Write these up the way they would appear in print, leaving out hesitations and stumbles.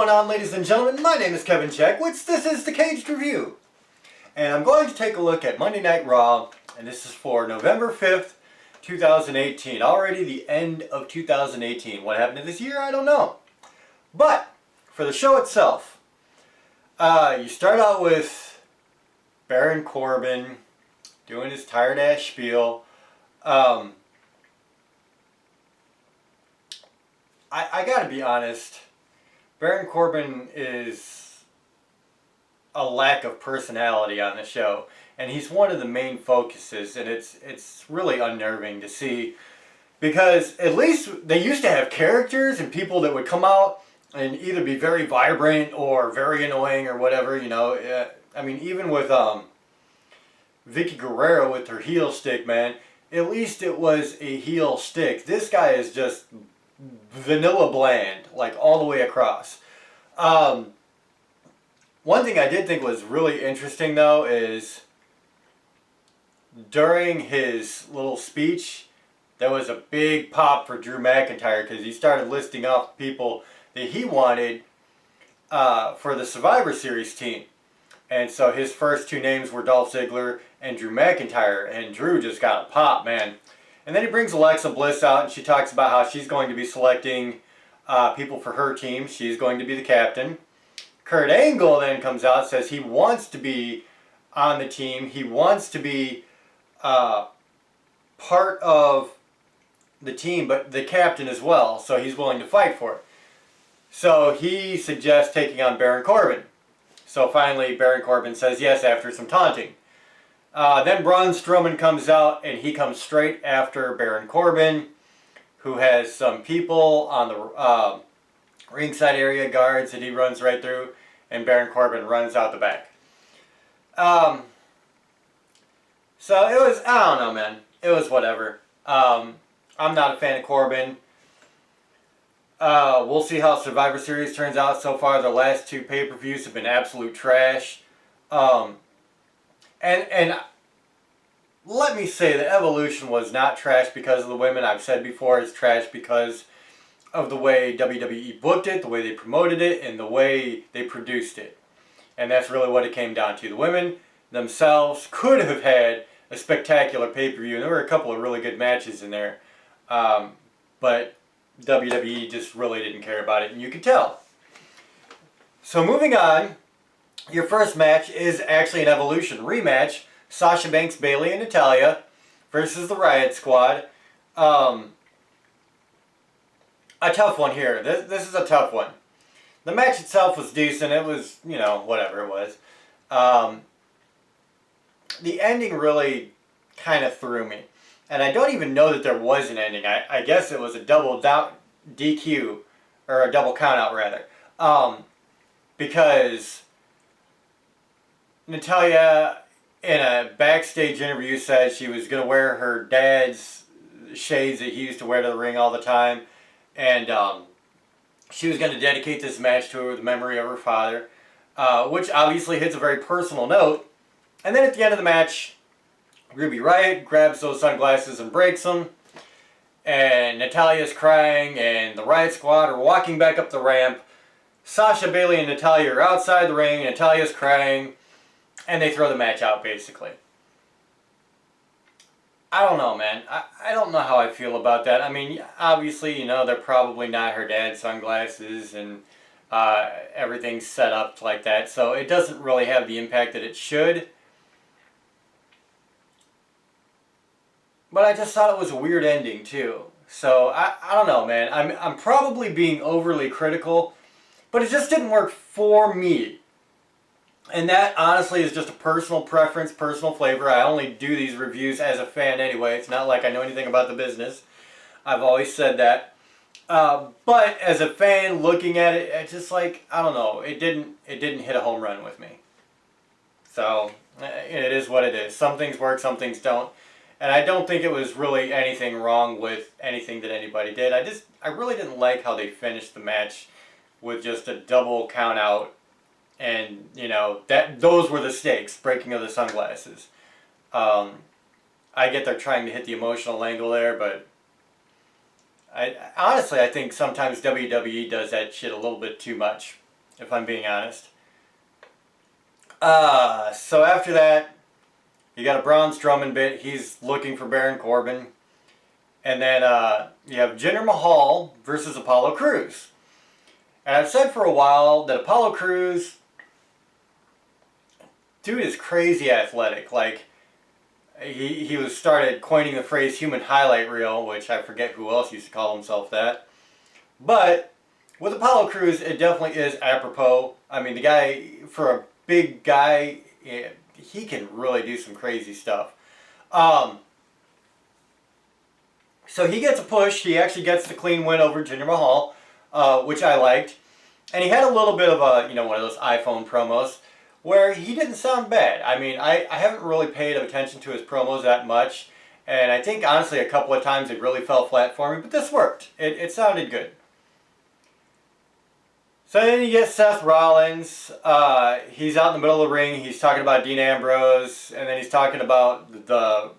going on, ladies and gentlemen? My name is Kevin Check, this is the Kaged Review. And I'm going to take a look at Monday Night Raw, and this is for November 5th, 2018. Already the end of 2018. What happened to this year? I don't know. But, for the show itself, you start out with Baron Corbin doing his tired-ass spiel. I gotta be honest, Baron Corbin is a lack of personality on the show, and he's one of the main focuses, and it's really unnerving to see, because at least they used to have characters and people that would come out and either be very vibrant or very annoying or whatever, you know. I mean, even with Vicky Guerrero with her heel stick, man, at least it was a heel stick. This guy is just vanilla bland, like all the way across. One thing I did think was really interesting though is during his little speech there was a big pop for Drew McIntyre because he started listing off people that he wanted for the Survivor Series team. And so his first two names were Dolph Ziggler and Drew McIntyre, and Drew just got a pop, man. And then he brings Alexa Bliss out, and she talks about how she's going to be selecting people for her team. She's going to be the captain. Kurt Angle then comes out and says he wants to be on the team. He wants to be part of the team, but the captain as well. So he's willing to fight for it. So he suggests taking on Baron Corbin. So finally, Baron Corbin says yes after some taunting. Then Braun Strowman comes out, and he comes straight after Baron Corbin, who has some people on the ringside area, guards that he runs right through, and Baron Corbin runs out the back. So it was, I don't know, man. It was whatever. I'm not a fan of Corbin. We'll see how Survivor Series turns out. So far, the last two pay-per-views have been absolute trash. And let me say that Evolution was not trash because of the women. I've said before it's trash because of the way WWE booked it, the way they promoted it, and the way they produced it. And that's really what it came down to. The women themselves could have had a spectacular pay-per-view, and there were a couple of really good matches in there. But WWE just really didn't care about it, and you could tell. So moving on, your first match is actually an Evolution rematch. Sasha Banks, Bayley, and Natalya versus the Riot Squad. A tough one here. This is a tough one. The match itself was decent. It was, you know, whatever it was. The ending really kind of threw me. And I don't even know that there was an ending. I guess it was a double DQ, or a double countout rather. Because Natalya, in a backstage interview, said she was going to wear her dad's shades that he used to wear to the ring all the time. And she was going to dedicate this match to the memory of her father, which obviously hits a very personal note. And then at the end of the match, Ruby Riott grabs those sunglasses and breaks them. And Natalya's crying, and the Riot Squad are walking back up the ramp. Sasha, Bayley, and Natalya are outside the ring. Natalya's crying. And they throw the match out, basically. I don't know, man. I don't know how I feel about that. I mean, obviously, you know, they're probably not her dad's sunglasses, and everything's set up like that. So it doesn't really have the impact that it should. But I just thought it was a weird ending, too. So, I don't know, man. I'm probably being overly critical, but it just didn't work for me. And that, honestly, is just a personal preference, personal flavor. I only do these reviews as a fan anyway. It's not like I know anything about the business. I've always said that. But as a fan looking at it, it's just like, I don't know. It didn't hit a home run with me. So, it is what it is. Some things work, some things don't. And I don't think it was really anything wrong with anything that anybody did. I really didn't like how they finished the match with just a double count out. And, you know, those were the stakes, breaking of the sunglasses. I get they're trying to hit the emotional angle there, but honestly, I think sometimes WWE does that shit a little bit too much. if I'm being honest. So after that, you got a Braun Strowman bit. He's looking for Baron Corbin. And then you have Jinder Mahal versus Apollo Crews. And I've said for a while that Apollo Crews, dude is crazy athletic. Like, he was started coining the phrase human highlight reel, which I forget who else used to call himself that. But with Apollo Crews, it definitely is apropos. I mean, the guy, for a big guy, he can really do some crazy stuff. So he gets a push. He actually gets the clean win over Jinder Mahal, which I liked. And he had a little bit of a, one of those iPhone promos where he didn't sound bad. I mean, I haven't really paid attention to his promos that much. And I think, honestly, a couple of times it really fell flat for me. But this worked. It sounded good. So then you get Seth Rollins. He's out in the middle of the ring. He's talking about Dean Ambrose. And then he's talking about the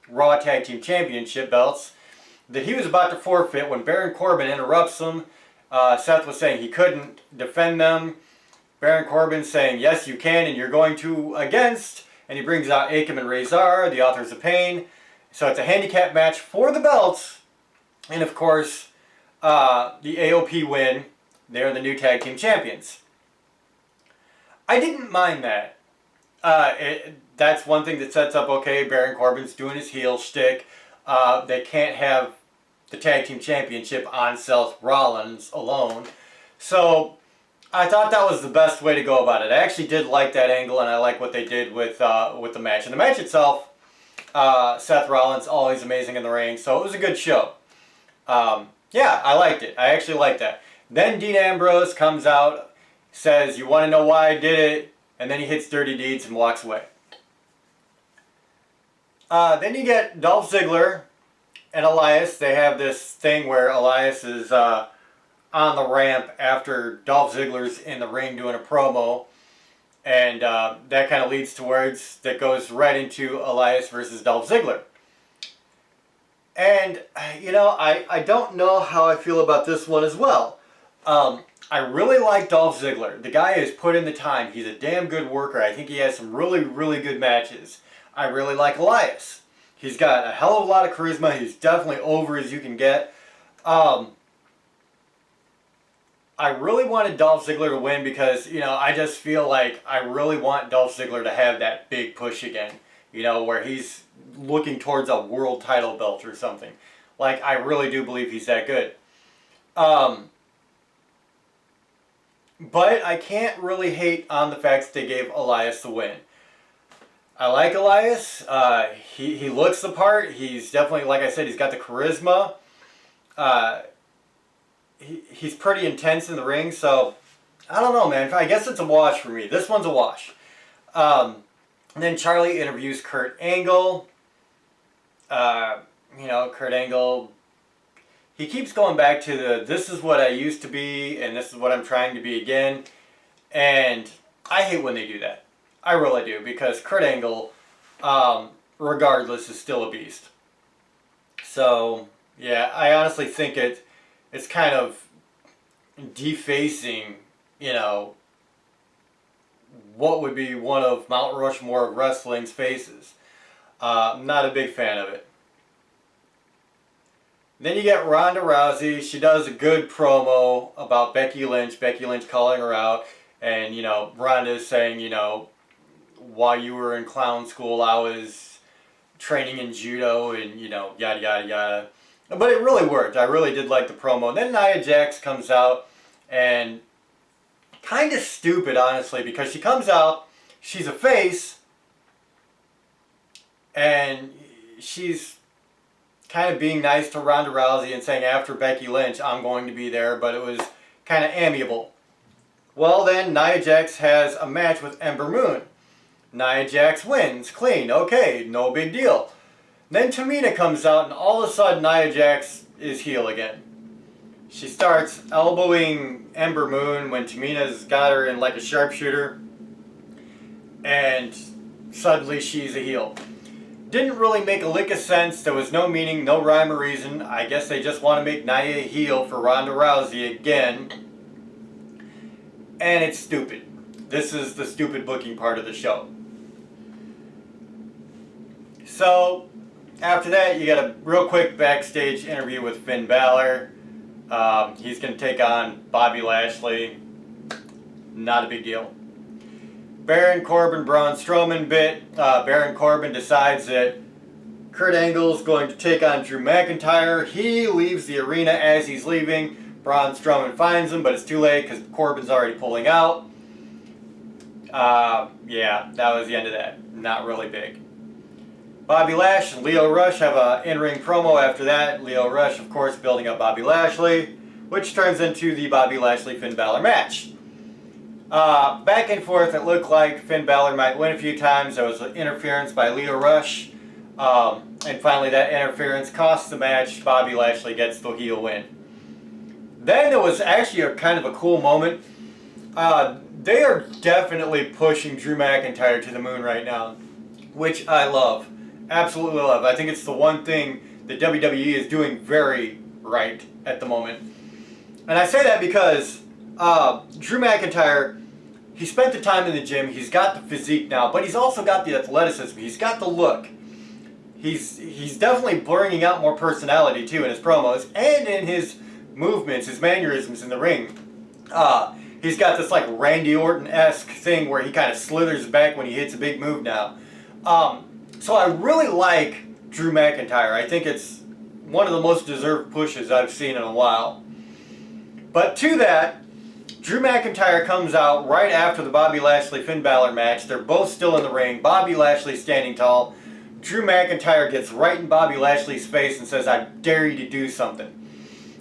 Raw Tag Team Championship belts that he was about to forfeit when Baron Corbin interrupts him. Seth was saying he couldn't defend them. Baron Corbin saying, yes, you can, and you're going to against. And he brings out Akam and Razor, the Authors of Pain. So it's a handicap match for the belts. And of course, the AOP win. They're the new tag team champions. I didn't mind that. That's one thing that sets up, okay, Baron Corbin's doing his heel shtick. They can't have the tag team championship on Seth Rollins alone. So I thought that was the best way to go about it. I actually did like that angle, and I like what they did with the match. And the match itself, Seth Rollins, always amazing in the ring, so it was a good show. Yeah, I liked it. I actually liked that. Then Dean Ambrose comes out, says, you want to know why I did it? And then he hits Dirty Deeds and walks away. Then you get Dolph Ziggler and Elias. They have this thing where Elias is on the ramp after Dolph Ziggler's in the ring doing a promo. And that kind of leads to words that goes right into Elias versus Dolph Ziggler. And, I don't know how I feel about this one as well. I really like Dolph Ziggler. The guy has put in the time. He's a damn good worker. I think he has some really, really good matches. I really like Elias. He's got a hell of a lot of charisma. He's definitely over as you can get. I really wanted Dolph Ziggler to win because, I just feel like I really want Dolph Ziggler to have that big push again. Where he's looking towards a world title belt or something. Like, I really do believe he's that good. But I can't really hate on the fact that they gave Elias the win. I like Elias. He looks the part. He's definitely, like I said, he's got the charisma. He's pretty intense in the ring, so I don't know, man. I guess it's a wash for me. This one's a wash. And then Charlie interviews Kurt Angle. Kurt Angle, he keeps going back to this is what I used to be and this is what I'm trying to be again. And I hate when they do that. I really do, because Kurt Angle, regardless, is still a beast. So, yeah, I honestly think it's kind of defacing, what would be one of Mount Rushmore of wrestling's faces. I'm not a big fan of it. Then you get Ronda Rousey. She does a good promo about Becky Lynch. Becky Lynch calling her out. And, Ronda is saying, while you were in clown school, I was training in judo and, yada, yada, yada. But it really worked. I really did like the promo. And then Nia Jax comes out, and kind of stupid, honestly, because she comes out, she's a face, and she's kind of being nice to Ronda Rousey and saying after Becky Lynch, I'm going to be there, but it was kind of amiable. Well, then Nia Jax has a match with Ember Moon. Nia Jax wins, clean, okay, no big deal. Then Tamina comes out, and all of a sudden Nia Jax is heel again. She starts elbowing Ember Moon when Tamina's got her in like a sharpshooter, and suddenly she's a heel. Didn't really make a lick of sense. There was no meaning, no rhyme or reason. I guess they just want to make Nia a heel for Ronda Rousey again. and it's stupid. This is the stupid booking part of the show. So, after that, you got a real quick backstage interview with Finn Balor. He's going to take on Bobby Lashley. Not a big deal. Baron Corbin, Braun Strowman bit. Baron Corbin decides that Kurt Angle's going to take on Drew McIntyre. He leaves the arena as he's leaving. Braun Strowman finds him, but it's too late because Corbin's already pulling out. Yeah, that was the end of that. Not really big. Bobby Lash and Lio Rush have an in-ring promo after that. Lio Rush, of course, building up Bobby Lashley, which turns into the Bobby Lashley-Finn Balor match. Back and forth, it looked like Finn Balor might win a few times. There was an interference by Lio Rush. And finally, that interference costs the match. Bobby Lashley gets the heel win. Then there was actually a kind of a cool moment. They are definitely pushing Drew McIntyre to the moon right now, which I love. Absolutely love. I think it's the one thing that WWE is doing very right at the moment. And I say that because Drew McIntyre, he spent the time in the gym. He's got the physique now, but he's also got the athleticism. He's got the look. He's definitely bringing out more personality too in his promos and in his movements, his mannerisms in the ring. He's got this like Randy Orton-esque thing where he kind of slithers back when he hits a big move now. So I really like Drew McIntyre. I think it's one of the most deserved pushes I've seen in a while. But to that, Drew McIntyre comes out right after the Bobby Lashley-Finn Balor match. They're both still in the ring. Bobby Lashley standing tall. Drew McIntyre gets right in Bobby Lashley's face and says, "I dare you to do something."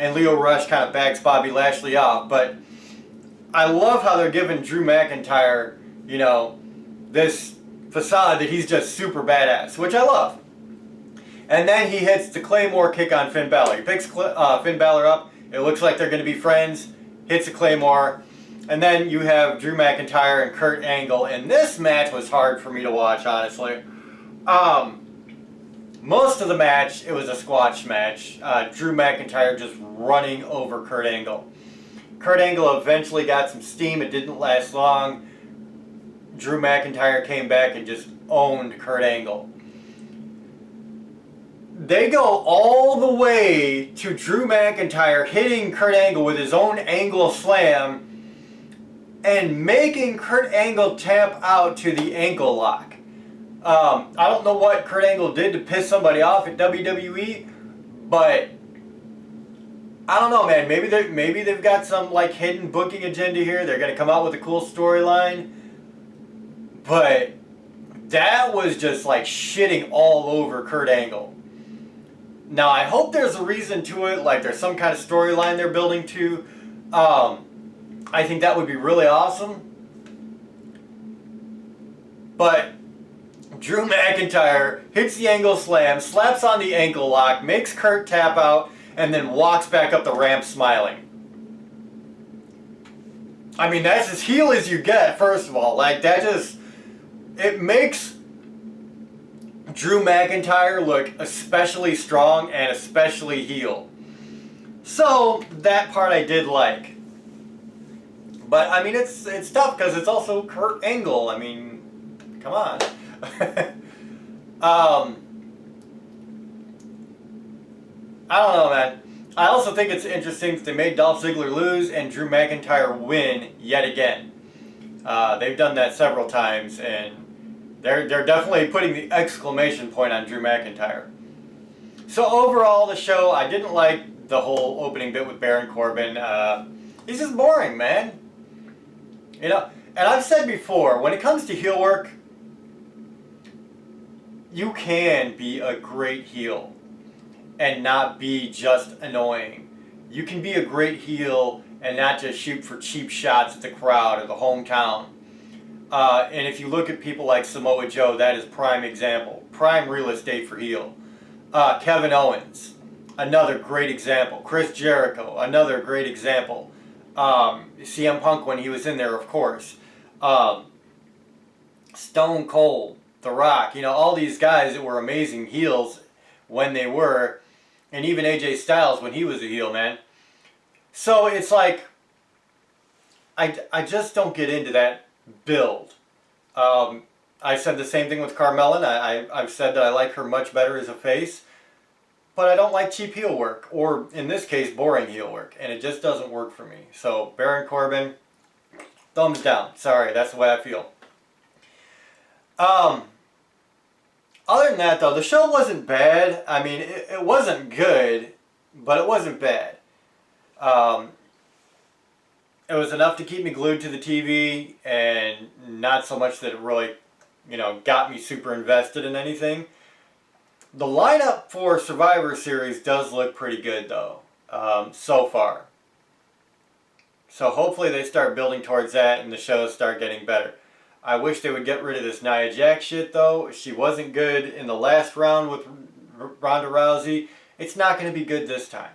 And Lio Rush kind of backs Bobby Lashley off. But I love how they're giving Drew McIntyre, you know, this facade that he's just super badass, which I love. And then he hits the Claymore kick on Finn Balor. He picks Finn Balor up. It looks like they're going to be friends. Hits a Claymore. And then you have Drew McIntyre and Kurt Angle. And this match was hard for me to watch, honestly. Most of the match, it was a squash match. Drew McIntyre just running over Kurt Angle. Kurt Angle eventually got some steam. It didn't last long. Drew McIntyre came back and just owned Kurt Angle. They go all the way to Drew McIntyre hitting Kurt Angle with his own angle slam and making Kurt Angle tap out to the ankle lock. I don't know what Kurt Angle did to piss somebody off at WWE, but I don't know, man. Maybe they've got some like hidden booking agenda here. They're gonna come out with a cool storyline. But that was just like shitting all over Kurt Angle. Now I hope there's a reason to it, like there's some kind of storyline they're building to. I think that would be really awesome. But Drew McIntyre hits the angle slam, slaps on the ankle lock, makes Kurt tap out, and then walks back up the ramp smiling. I mean, that's as heel as you get, first of all. Like, that just... It makes Drew McIntyre look especially strong and especially heel. So, that part I did like. But, I mean, it's tough because it's also Kurt Angle. I mean, come on. I don't know, man. I also think it's interesting that they made Dolph Ziggler lose and Drew McIntyre win yet again. They've done that several times, and they're definitely putting the exclamation point on Drew McIntyre. So overall, the show, I didn't like the whole opening bit with Baron Corbin. He's just boring, man. You know, and I've said before, when it comes to heel work, you can be a great heel and not be just annoying. You can be a great heel and not just shoot for cheap shots at the crowd or the hometown. And if you look at people like Samoa Joe, that is prime example. Prime real estate for heel. Kevin Owens, another great example. Chris Jericho, another great example. CM Punk when he was in there, of course. Stone Cold, The Rock, you know, all these guys that were amazing heels when they were, and even AJ Styles when he was a heel, man. So it's like, I just don't get into that build. I said the same thing with Carmella. I've said that I like her much better as a face, but I don't like cheap heel work, or in this case, boring heel work, and it just doesn't work for me. So Baron Corbin, thumbs down. Sorry, that's the way I feel. Other than that, though, the show wasn't bad. I mean, it wasn't good, but it wasn't bad. Um, it was enough to keep me glued to the TV, and not so much that it really, got me super invested in anything. The lineup for Survivor Series does look pretty good, though, so far. So hopefully they start building towards that and the shows start getting better. I wish they would get rid of this Nia Jax shit, though. She wasn't good in the last round with Ronda Rousey. It's not going to be good this time.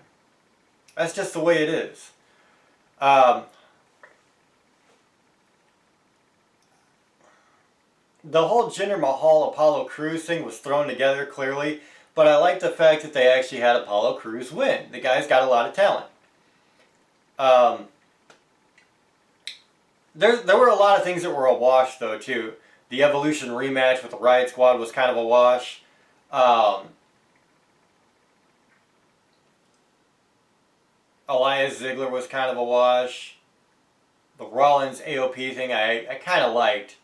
That's just the way it is. The whole Jinder Mahal Apollo Crews thing was thrown together clearly, but I like the fact that they actually had Apollo Crews win. The guy's got a lot of talent. There were a lot of things that were a wash, though, too. The Evolution rematch with the Riot Squad was kind of a wash. Elias Ziggler was kind of a wash. The Rollins AOP thing I kind of liked.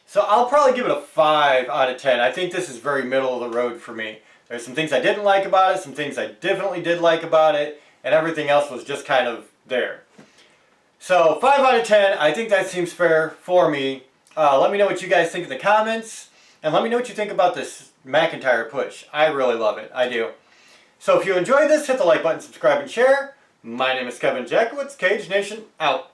So I'll probably give it a 5 out of 10. I think this is very middle of the road for me. There's some things I didn't like about it, some things I definitely did like about it, and everything else was just kind of there. So 5 out of 10, I think that seems fair for me. Let me know what you guys think in the comments, and let me know what you think about this McIntyre push. I really love it. I do. So if you enjoyed this, hit the like button, subscribe, and share. My name is Kevin Jackowitz. Kaged Nation, out.